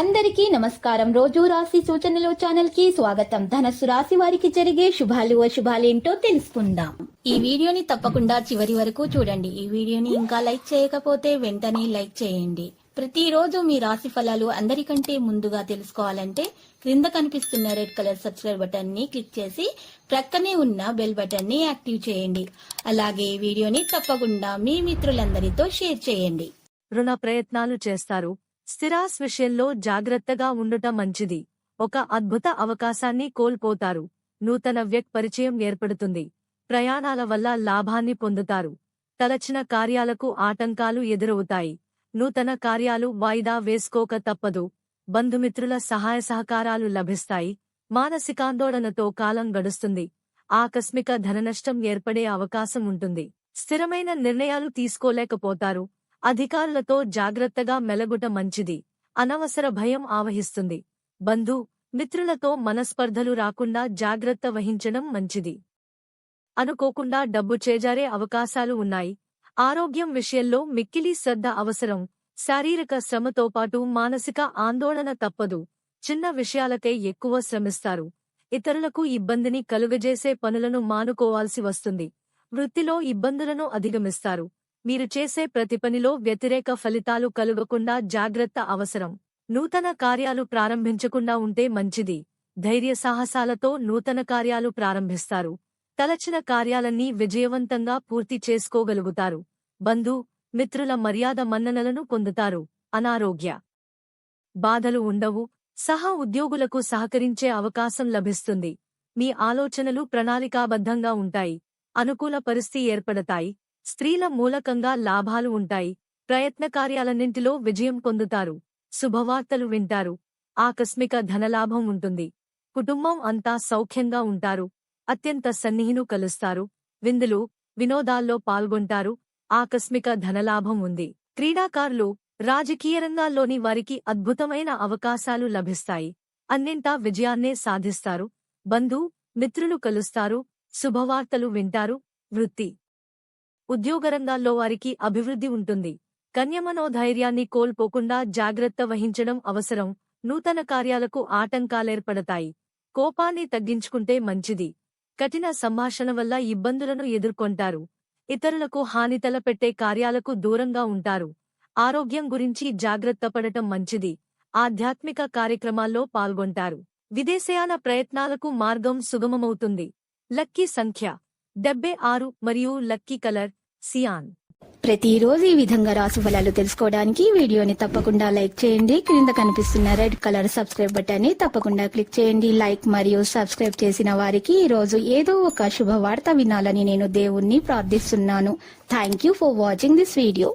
అందరికీ నమస్కారం. రోజు రాశి సూచనలు ఛానల్ కి స్వాగతం. ధనస్సు రాశి వారికి జరిగే శుభాలు అశుభాలేంటో తెలుసుకుందాం. ఈ వీడియోని తప్పకుండా చివరి వరకు చూడండి. ఈ వీడియోని ఇంకా లైక్ చేయకపోతే వెంటనే లైక్ చేయండి. ప్రతిరోజు మీ రాశి ఫలాలు అందరికంటే ముందుగా తెలుసుకోవాలంటే క్రింద కనిపిస్తున్న రెడ్ కలర్ సబ్స్క్రైబ్ బటన్ ని క్లిక్ చేసి ప్రక్కనే ఉన్న బెల్ బటన్ ని యాక్టివ్ చేయండి. అలాగే ఈ వీడియోని తప్పకుండా మీ మిత్రులందరితో షేర్ చేయండి. రుణ ప్రయత్నాలు చేస్తారు. స్థిరాస్ విషయంలో జాగ్రత్తగా ఉండటం మంచిది. ఒక అద్భుత అవకాశాన్ని కోల్పోతారు. నూతన పరిచయం ఏర్పడుతుంది. ప్రయాణాల వల్ల లాభాన్ని పొందుతారు. తలచిన కార్యాలకు ఆటంకాలు ఎదురవుతాయి. నూతన కార్యాలు వాయిదా వేసుకోక తప్పదు. బంధుమిత్రుల సహాయ సహకారాలు లభిస్తాయి. మానసికాందోళనతో కాలం గడుస్తుంది. ఆకస్మిక ధననష్టం ఏర్పడే అవకాశం ఉంటుంది. స్థిరమైన నిర్ణయాలు తీసుకోలేకపోతారు. అధికారులతో జాగ్రత్తగా మెలగుట మంచిది. అనవసర భయం ఆవహిస్తుంది. మిత్రులతో మనస్పర్ధలు రాకుండా జాగ్రత్త వహించడం మంచిది. అనుకోకుండా డబ్బు చేజారే అవకాశాలు ఉన్నాయి. ఆరోగ్యం విషయంలో మిక్కిలి శ్రద్ధ అవసరం. శారీరక శ్రమతో పాటు మానసిక ఆందోళన తప్పదు. చిన్న విషయాలకై ఎక్కువ శ్రమిస్తారు. ఇతరులకు ఇబ్బందిని కలుగజేసే పనులను మానుకోవాల్సి వస్తుంది. వృత్తిలో ఇబ్బందులను అధిగమిస్తారు. మీరు చేసే ప్రతి పనిలో వ్యతిరేక ఫలితాలు కలుగకుండా జాగ్రత్త అవసరం. నూతన కార్యాలు ప్రారంభించకుండా ఉంటే మంచిది. ధైర్య సాహసాలతో నూతన కార్యాలు ప్రారంభిస్తారు. తలచిన కార్యాలన్నీ విజయవంతంగా పూర్తి చేసుకోగలుగుతారు. మిత్రుల మర్యాద మన్ననలను పొందుతారు. అనారోగ్య బాధలు ఉండవు. ఉద్యోగులకు సహకరించే అవకాశం లభిస్తుంది. మీ ఆలోచనలు ప్రణాళికాబద్ధంగా ఉంటాయి. అనుకూల పరిస్థితి ఏర్పడతాయి. స్త్రీల మూలకంగా లాభాలు ఉంటాయి. ప్రయత్న కార్యాలన్నింటిలో విజయం పొందుతారు. శుభవార్తలు వింటారు. ఆకస్మిక ధనలాభం ఉంటుంది. కుటుంబం అంతా సౌఖ్యంగా ఉంటారు. అత్యంత సన్నిహిను కలుస్తారు. విందులు వినోదాల్లో పాల్గొంటారు. ఆకస్మిక ధనలాభం ఉంది. క్రీడాకారులు రాజకీయ రంగాల్లోని వారికి అద్భుతమైన అవకాశాలు లభిస్తాయి. అన్నింటా విజయాన్నే సాధిస్తారు. మిత్రులు కలుస్తారు. శుభవార్తలు వింటారు. వృత్తి ఉద్యోగరంగాల్లో వారికి అభివృద్ధి ఉంటుంది. కన్యమనోధైర్యాన్ని కోల్పోకుండా జాగ్రత్త వహించడం అవసరం. నూతన కార్యాలకు ఆటంకాలేర్పడతాయి. కోపాన్ని తగ్గించుకుంటే మంచిది. కఠిన సంభాషణ వల్ల ఇబ్బందులను ఎదుర్కొంటారు. ఇతరులకు హాని తలపెట్టే కార్యాలకు దూరంగా ఉంటారు. ఆరోగ్యం గురించి జాగ్రత్త పడటం మంచిది. ఆధ్యాత్మిక కార్యక్రమాల్లో పాల్గొంటారు. విదేశయాన ప్రయత్నాలకు మార్గం సుగమమవుతుంది. లక్కీ సంఖ్య 76 మరియు లక్కీ కలర్ సియాన్. ప్రతిరోజు ఈ విధంగా రాశి ఫలాలు తెలుసుకోవడానికి వీడియోని తప్పకుండా లైక్ చేయండి. క్రింద కనిపిస్తున్న రెడ్ కలర్ సబ్స్క్రైబ్ బటన్ ని తప్పకుండా క్లిక్ చేయండి. లైక్ మరియు సబ్స్క్రైబ్ చేసిన వారికి ఈ రోజు ఏదో ఒక శుభవార్త వినాలని నేను దేవుణ్ణి ప్రార్థిస్తున్నాను. Thank you for watching this video.